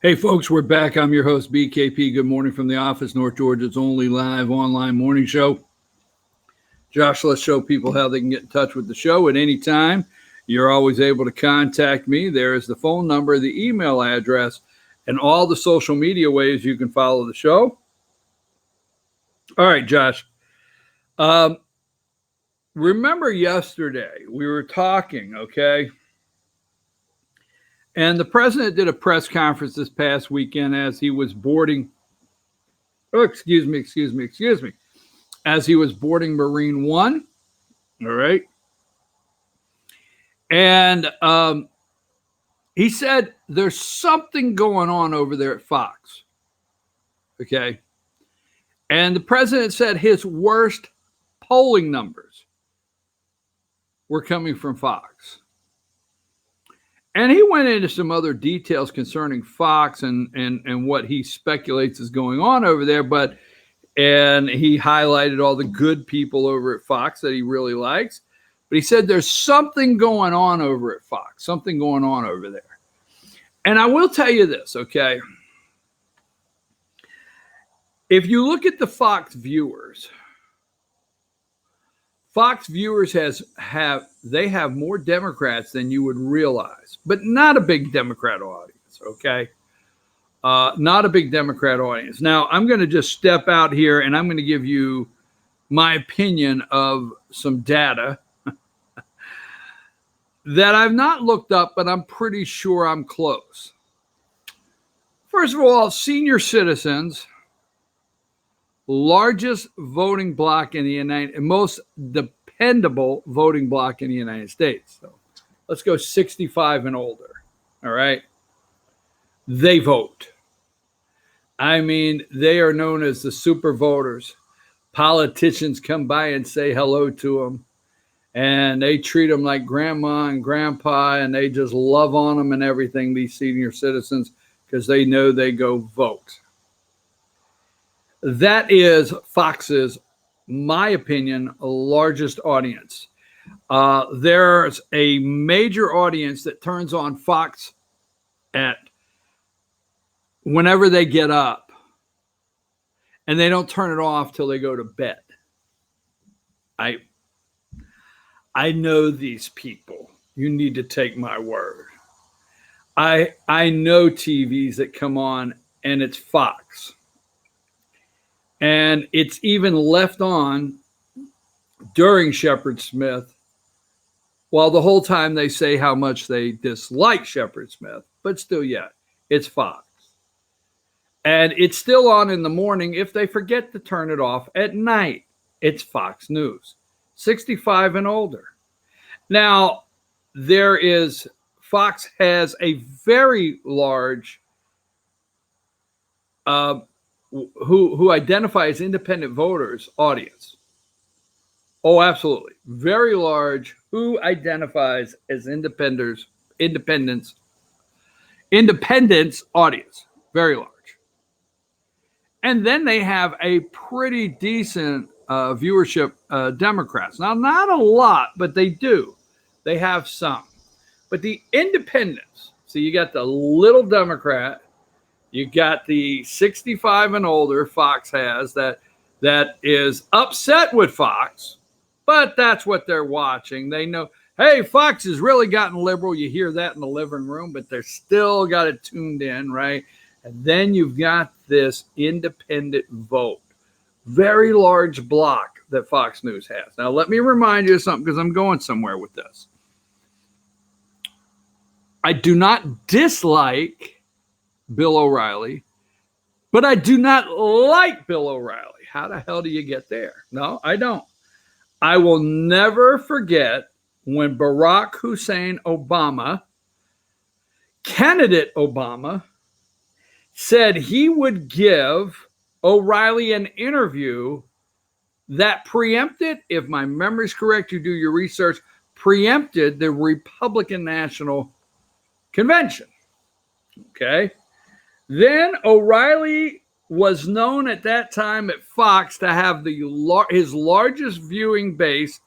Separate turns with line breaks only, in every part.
Hey, folks, we're back. I'm your host, BKP. Good morning from the office, North Georgia's only live online morning show. Josh, let's show people how they can get in touch with the show at any time. You're always able to contact me. There is the phone number, the email address, and all the social media ways you can follow the show. All right, Josh. Remember yesterday we were talking, okay? And the president did a press conference this past weekend as he was boarding. Oh, excuse me. As he was boarding Marine One. All right. And he said there's something going on over there at Fox. Okay. And the president said his worst polling numbers were coming from Fox. And he went into some other details concerning Fox and what he speculates is going on over there. And he highlighted all the good people over at Fox that he really likes. But he said there's something going on over at Fox, something going on over there. And I will tell you this, okay? If you look at the Fox viewers have more Democrats than you would realize, but not a big Democrat audience, okay? Not a big Democrat audience. Now, I'm going to just step out here and I'm going to give you my opinion of some data that I've not looked up, but I'm pretty sure I'm close. First of all, senior citizens, largest voting bloc in the most dependable voting bloc in the United States. So let's go 65 and older. All right. They vote. I mean, they are known as the super voters. Politicians come by and say hello to them, and they treat them like grandma and grandpa, and they just love on them and everything, these senior citizens, because they know they go vote. That is Fox's, my opinion, largest audience. There's a major audience that turns on Fox at whenever they get up, and they don't turn it off till they go to bed. I know these people. You need to take my word. I know TVs that come on and it's Fox. And it's even left on during Shepard Smith, while the whole time they say how much they dislike Shepard Smith, but still, yeah, it's Fox. And it's still on in the morning if they forget to turn it off at night. It's Fox News, 65 and older. Now, Fox has a very large who identify as independent voters audience. Oh, absolutely. Very large who identifies as independence audience. Very large. And then they have a pretty decent viewership Democrats. Now, not a lot, but they do. They have some. But the independents, so you got the little Democrat, you got the 65 and older Fox has that is upset with Fox, but that's what they're watching. They know, hey, Fox has really gotten liberal. You hear that in the living room, but they're still got it tuned in, right? And then you've got this independent vote, very large block that Fox News has. Now, let me remind you of something because I'm going somewhere with this. I do not dislike Bill O'Reilly, but I do not like Bill O'Reilly. How the hell do you get there? No, I don't. I will never forget when Barack Hussein Obama, candidate Obama, said he would give O'Reilly an interview that preempted, if my memory is correct, you do your research, preempted the Republican National Convention. Okay. Then O'Reilly was known at that time at Fox to have his largest viewing base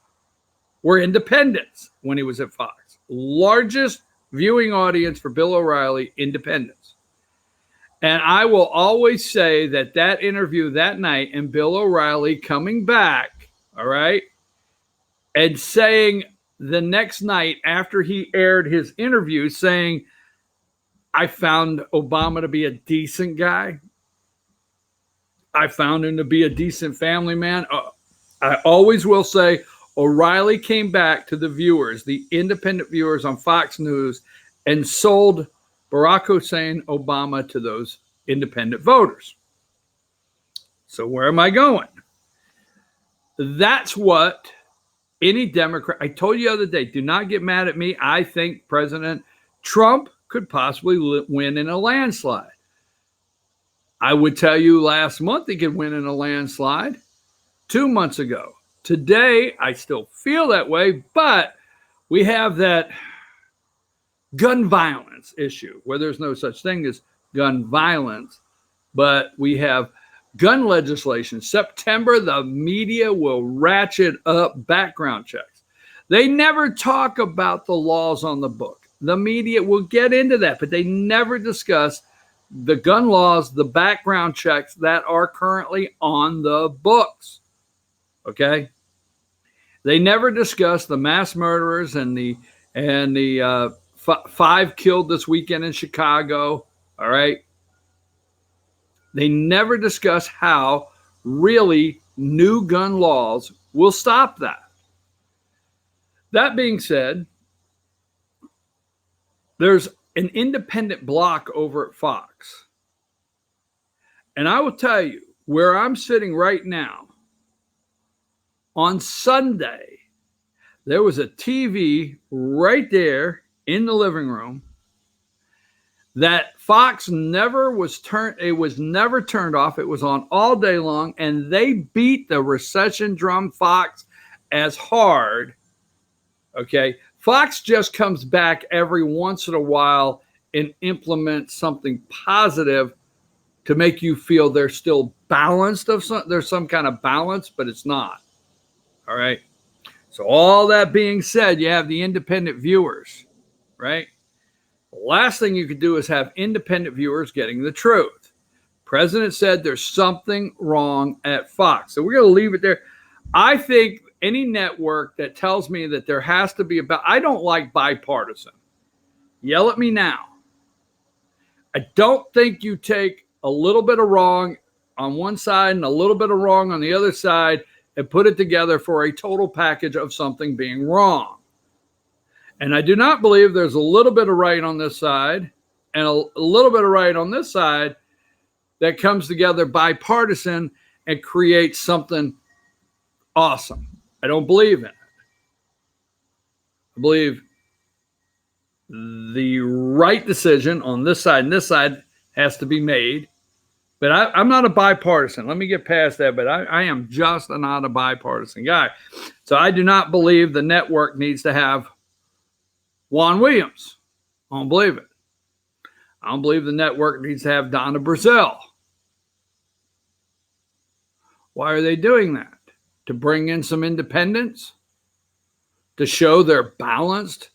were independents when he was at Fox. Largest viewing audience for Bill O'Reilly, independents. And I will always say that that interview that night and Bill O'Reilly coming back, all right, and saying the next night after he aired his interview, saying, I found Obama to be a decent guy. I found him to be a decent family man. I always will say O'Reilly came back to the viewers, the independent viewers on Fox News, and sold Barack Hussein Obama to those independent voters. So where am I going? That's what any Democrat, I told you the other day, do not get mad at me. I think President Trump could possibly win in a landslide. I would tell you last month he could win in a landslide, 2 months ago. Today, I still feel that way, but we have that gun violence issue where there's no such thing as gun violence, but we have gun legislation. September, the media will ratchet up background checks. They never talk about the laws on the book. The media will get into that, but they never discuss the gun laws, the background checks that are currently on the books. Okay? They never discuss the mass murderers and the 5 killed this weekend in Chicago. All right? They never discuss how really new gun laws will stop that. That being said, there's an independent block over at Fox. And I will tell you, where I'm sitting right now, on Sunday, there was a TV right there in the living room that Fox never was turned, it was never turned off. It was on all day long, and they beat the recession drum Fox as hard. Okay. Fox just comes back every once in a while and implements something positive to make you feel they're still balanced there's some kind of balance, but it's not. All right. So all that being said, you have the independent viewers, right? The last thing you could do is have independent viewers getting the truth. President said there's something wrong at Fox. So we're going to leave it there. I think any network that tells me that there has to be I don't like bipartisan. Yell at me now. I don't think you take a little bit of wrong on one side and a little bit of wrong on the other side and put it together for a total package of something being wrong. And I do not believe there's a little bit of right on this side and a little bit of right on this side that comes together bipartisan and creates something awesome. I don't believe in it. I believe the right decision on this side and this side has to be made. But I'm not a bipartisan. Let me get past that. But I am just not a bipartisan guy. So I do not believe the network needs to have Juan Williams. I don't believe it. I don't believe the network needs to have Donna Brazile. Why are they doing that? To bring in some independence? To show they're balanced?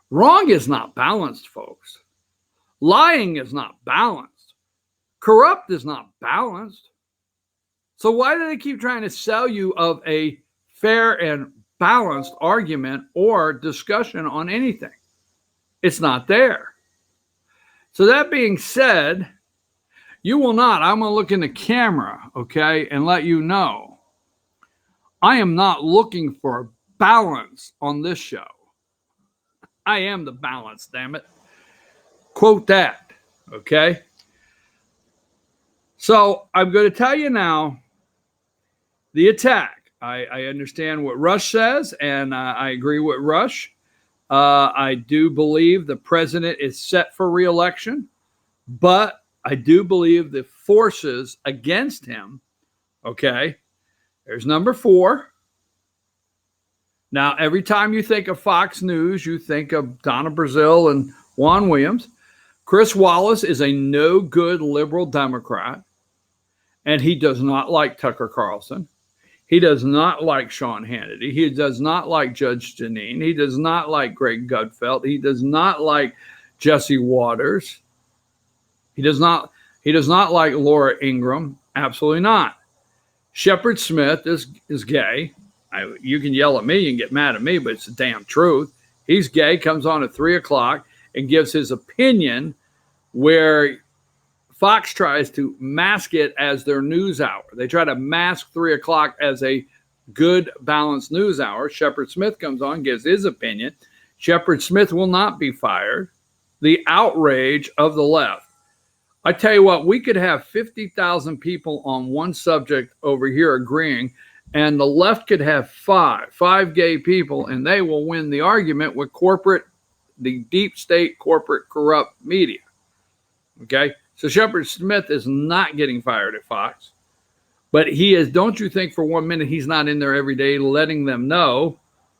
Wrong is not balanced, folks. Lying is not balanced. Corrupt is not balanced. So why do they keep trying to sell you of a fair and balanced argument or discussion on anything? It's not there. So that being said, you will not, I'm going to look in the camera, okay, and let you know, I am not looking for balance on this show. I am the balance, damn it. Quote that, okay? So I'm going to tell you now the attack. I understand what Rush says, and I agree with Rush. I do believe the president is set for re-election, but I do believe the forces against him, okay, there's number 4. Now, every time you think of Fox News, you think of Donna Brazile and Juan Williams. Chris Wallace is a no-good liberal Democrat, and he does not like Tucker Carlson. He does not like Sean Hannity. He does not like Judge Jeanine. He does not like Greg Gutfeld. He does not like Jesse Waters. He does not like Laura Ingraham. Absolutely not. Shepard Smith is gay. You can yell at me, you can get mad at me, but it's the damn truth. He's gay, comes on at 3 o'clock and gives his opinion, where Fox tries to mask it as their news hour. They try to mask 3 o'clock as a good, balanced news hour. Shepard Smith comes on, gives his opinion. Shepard Smith will not be fired. The outrage of the left. I tell you what, we could have 50,000 people on one subject over here agreeing, and the left could have five gay people, and they will win the argument with the deep state corporate corrupt media. Okay? So Shepard Smith is not getting fired at Fox, but he is, don't you think for 1 minute he's not in there every day letting them know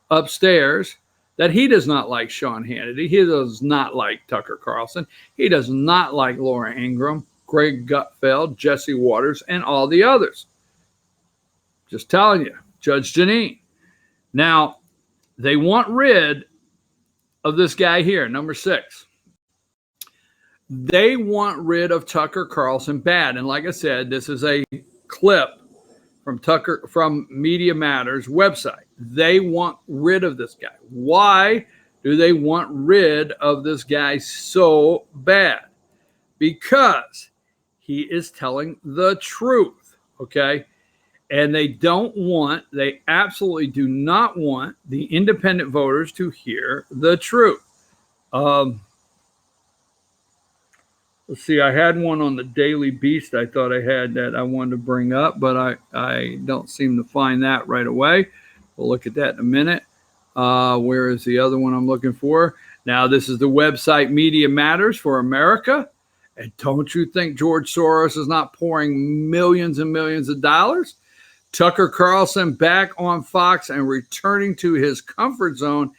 upstairs that he does not like Sean Hannity. He does not like Tucker Carlson. He does not like Laura Ingraham, Greg Gutfeld, Jesse Waters, and all the others. Just telling you, Judge Jeanine. Now, they want rid of this guy here, number 6. They want rid of Tucker Carlson bad. And like I said, this is a clip from Media Matters website. They want rid of this guy. Why do they want rid of this guy so bad? Because he is telling the truth, okay? And they absolutely do not want the independent voters to hear the truth. Let's see, I had one on the Daily Beast I thought I had that I wanted to bring up, but I don't seem to find that right away. We'll look at that in a minute. Where is the other one I'm looking for? Now, this is the website Media Matters for America. And don't you think George Soros is not pouring millions and millions of dollars? Tucker Carlson back on Fox and returning to his comfort zone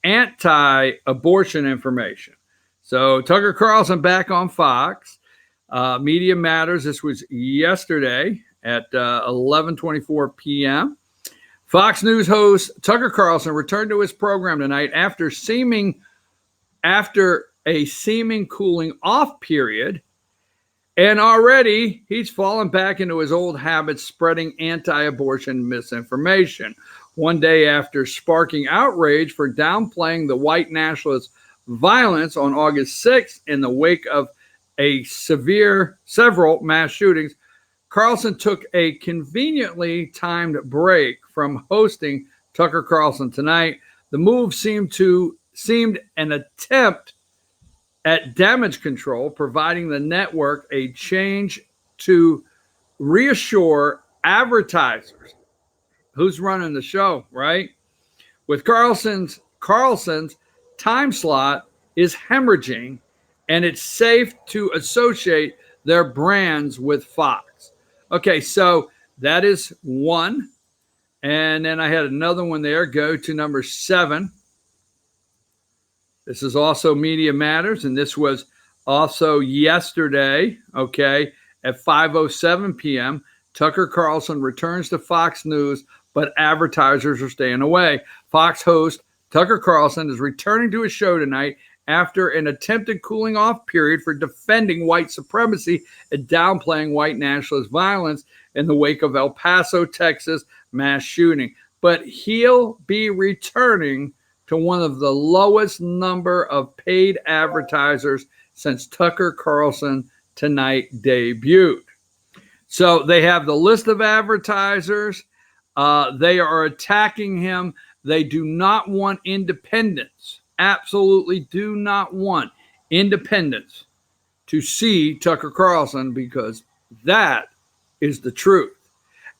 anti-abortion information. So Tucker Carlson back on Fox. Media Matters. This was yesterday at 11:24 p.m. Fox News host Tucker Carlson returned to his program tonight after a seeming cooling off period, and already he's fallen back into his old habits, spreading anti-abortion misinformation. One day after sparking outrage for downplaying the white nationalist violence on August 6th in the wake of several mass shootings, Carlson took a conveniently timed break from hosting Tucker Carlson tonight. The move seemed an attempt at damage control, providing the network a change to reassure advertisers. Who's running the show, right? With Carlson's time slot is hemorrhaging, and it's safe to associate their brands with Fox. Okay, so that is one. And then I had another one there. Go to number 7. This is also Media Matters, and this was also yesterday, okay, at 5:07 p.m. Tucker Carlson returns to Fox News, but advertisers are staying away. Fox host Tucker Carlson is returning to his show tonight after an attempted cooling off period for defending white supremacy and downplaying white nationalist violence in the wake of El Paso, Texas mass shooting. But he'll be returning to one of the lowest number of paid advertisers since Tucker Carlson tonight debuted. So they have the list of advertisers. They are attacking him. They do not want independents. Absolutely do not want independents to see Tucker Carlson, because that is the truth.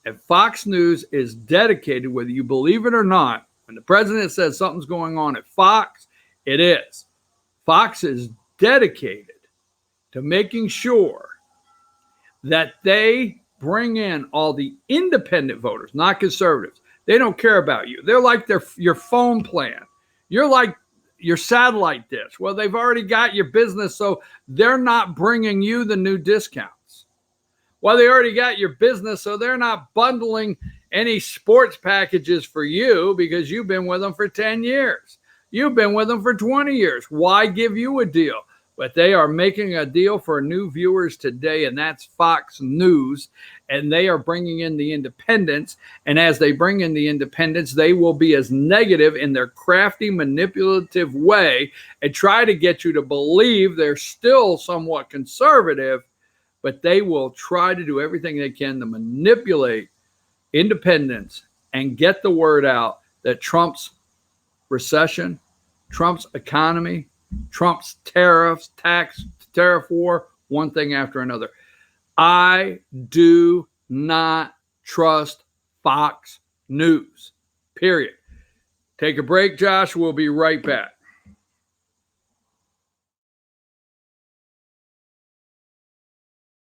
And Fox News is dedicated, whether you believe it or not. When the president says something's going on at Fox, it is. Fox is dedicated to making sure that they bring in all the independent voters, not conservatives. They don't care about you. They're like your phone plan. You're like your satellite dish. Well, they've already got your business, so they're not bringing you the new discounts. Well, they already got your business, so they're not bundling any sports packages for you because you've been with them for 10 years. You've been with them for 20 years. Why give you a deal? But they are making a deal for new viewers today, and that's Fox News. And they are bringing in the independents. And as they bring in the independents, they will be as negative in their crafty, manipulative way and try to get you to believe they're still somewhat conservative, but they will try to do everything they can to manipulate independents and get the word out that Trump's recession, Trump's economy, Trump's tariffs, tariff war, one thing after another. I do not trust Fox News, period. Take a break, Josh. We'll be right back.